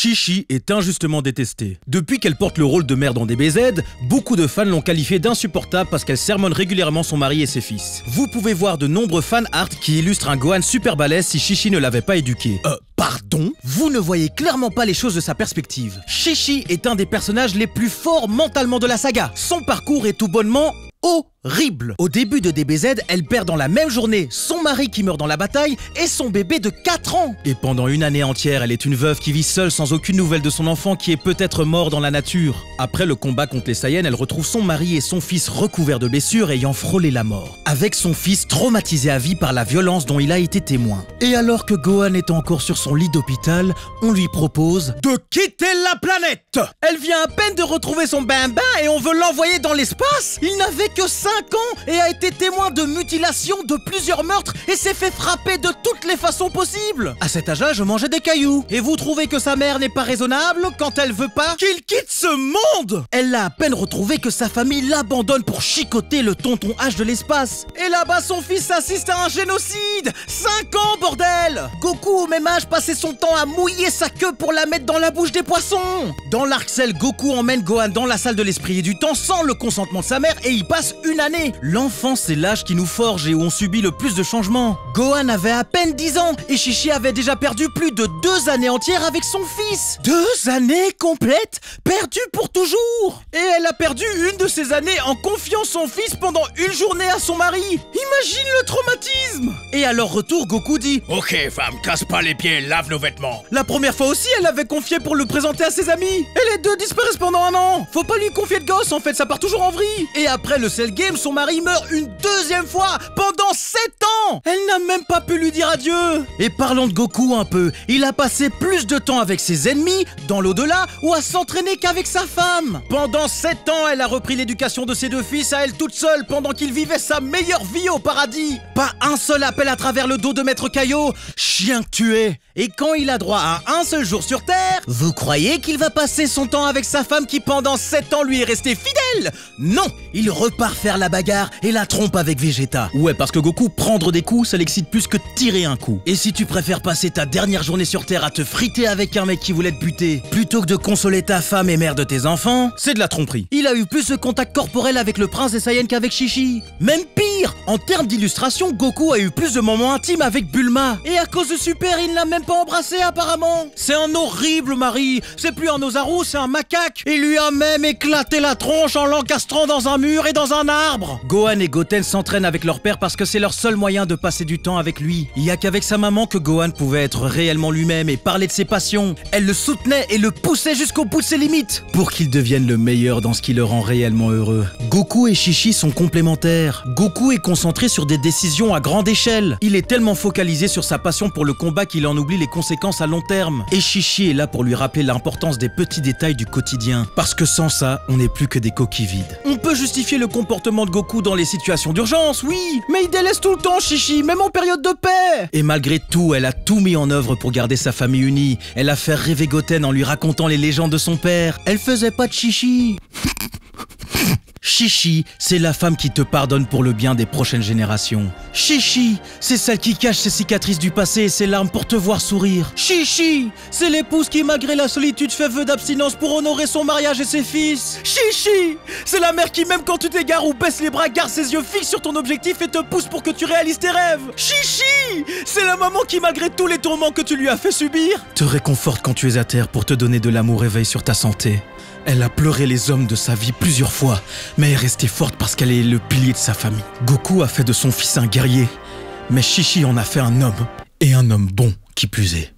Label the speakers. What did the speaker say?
Speaker 1: Chichi est injustement détestée. Depuis qu'elle porte le rôle de mère dans DBZ, beaucoup de fans l'ont qualifiée d'insupportable parce qu'elle sermonne régulièrement son mari et ses fils. Vous pouvez voir de nombreux fan art qui illustrent un Gohan super balèze si Chichi ne l'avait pas éduqué. Pardon? Vous ne voyez clairement pas les choses de sa perspective. Chichi est un des personnages les plus forts mentalement de la saga. Son parcours est tout bonnement horrible. Au début de DBZ, elle perd dans la même journée son mari qui meurt dans la bataille et son bébé de 4 ans. Et pendant une année entière, elle est une veuve qui vit seule sans aucune nouvelle de son enfant qui est peut-être mort dans la nature. Après le combat contre les Saiyans, elle retrouve son mari et son fils recouverts de blessures ayant frôlé la mort. Avec son fils traumatisé à vie par la violence dont il a été témoin. Et alors que Gohan est encore sur son lit d'hôpital, on lui propose de quitter la planète. Elle vient à peine de retrouver son bambin et on veut l'envoyer dans l'espace. Il n'avait que 5 ans et a été témoin de mutilations, de plusieurs meurtres et s'est fait frapper de toutes les façons possibles. À cet âge-là, je mangeais des cailloux. Et vous trouvez que sa mère n'est pas raisonnable quand elle veut pas qu'il quitte ce monde? Elle l'a à peine retrouvé que sa famille l'abandonne pour chicoter le tonton H de l'espace. Et là-bas, son fils assiste à un génocide. 5 ans, bordel! Goku, au même âge, passait son temps à mouiller sa queue pour la mettre dans la bouche des poissons. Dans l'arc Cell, Goku emmène Gohan dans la salle de l'esprit et du temps sans le consentement de sa mère et il passe une année. L'enfance, c'est l'âge qui nous forge et où on subit le plus de changements. Gohan avait à peine 10 ans et Chichi avait déjà perdu plus de 2 années entières avec son fils. 2 années complètes perdues pour toujours. Et elle a perdu une de ces années en confiant son fils pendant une journée à son mari. Imagine le traumatisme. Et à leur retour, Goku dit:
Speaker 2: Ok femme, casse pas les pieds, lave nos vêtements.
Speaker 1: La première fois aussi, elle l'avait confié pour le présenter à ses amis. Et les deux disparaissent pendant un an. Faut pas lui confier de gosse, en fait, ça part toujours en vrille. Et après le Cell Game, son mari meurt une deuxième fois pendant 7 ans. Elle n'a même pas pu lui dire adieu. Et parlons de Goku un peu. Il a passé plus de temps avec ses ennemis, dans l'au-delà, ou à s'entraîner qu'avec sa femme. Pendant 7 ans, elle a repris l'éducation de ses 2 fils à elle toute seule pendant qu'il vivait sa meilleure vie au paradis. Pas un seul appel à travers le dos de Maître Kaio. Chien que tu es. Et quand il a droit à un seul jour sur Terre, vous croyez qu'il va passer son temps avec sa femme qui pendant 7 ans lui est restée fidèle? Non, il repart faire la bagarre et la trompe avec Vegeta. Ouais, parce que Goku, prendre des coups, ça l'excite plus que tirer un coup. Et si tu préfères passer ta dernière journée sur Terre à te friter avec un mec qui voulait te buter, plutôt que de consoler ta femme et mère de tes enfants, c'est de la tromperie. Il a eu plus de contact corporel avec le prince des Saiyans qu'avec Chichi. Même pire, en termes d'illustration, Goku a eu plus de moments intimes avec Bulma. Et à cause de Super, il l'a même pas embrassé apparemment. C'est un horrible mari. C'est plus un Ozaru, c'est un macaque. Il lui a même éclaté la tronche en l'encastrant dans un mur et dans un arbre. Gohan et Goten s'entraînent avec leur père parce que c'est leur seul moyen de passer du temps avec lui. Il y a qu'avec sa maman que Gohan pouvait être réellement lui-même et parler de ses passions. Elle le soutenait et le poussait jusqu'au bout de ses limites pour qu'il devienne le meilleur dans ce qui le rend réellement heureux. Goku et Chichi sont complémentaires. Goku est concentré sur des décisions à grande échelle. Il est tellement focalisé sur sa passion pour le combat qu'il en oublie les conséquences à long terme. Et Chichi est là pour lui rappeler l'importance des petits détails du quotidien. Parce que sans ça, on n'est plus que des coquilles vides. On peut justifier le comportement de Goku dans les situations d'urgence, oui, mais il délaisse tout le temps Chichi, même en période de paix. Et malgré tout, elle a tout mis en œuvre pour garder sa famille unie. Elle a fait rêver Goten en lui racontant les légendes de son père. Elle faisait pas de chichi. Chichi, c'est la femme qui te pardonne pour le bien des prochaines générations. Chichi, c'est celle qui cache ses cicatrices du passé et ses larmes pour te voir sourire. Chichi, c'est l'épouse qui, malgré la solitude, fait vœu d'abstinence pour honorer son mariage et ses fils. Chichi, c'est la mère qui, même quand tu t'égares ou baisses les bras, garde ses yeux fixes sur ton objectif et te pousse pour que tu réalises tes rêves. Chichi, c'est la maman qui, malgré tous les tourments que tu lui as fait subir, te réconforte quand tu es à terre pour te donner de l'amour et veille sur ta santé. Elle a pleuré les hommes de sa vie plusieurs fois, mais est restée forte parce qu'elle est le pilier de sa famille. Goku a fait de son fils un guerrier, mais Chichi en a fait un homme, et un homme bon qui plus est.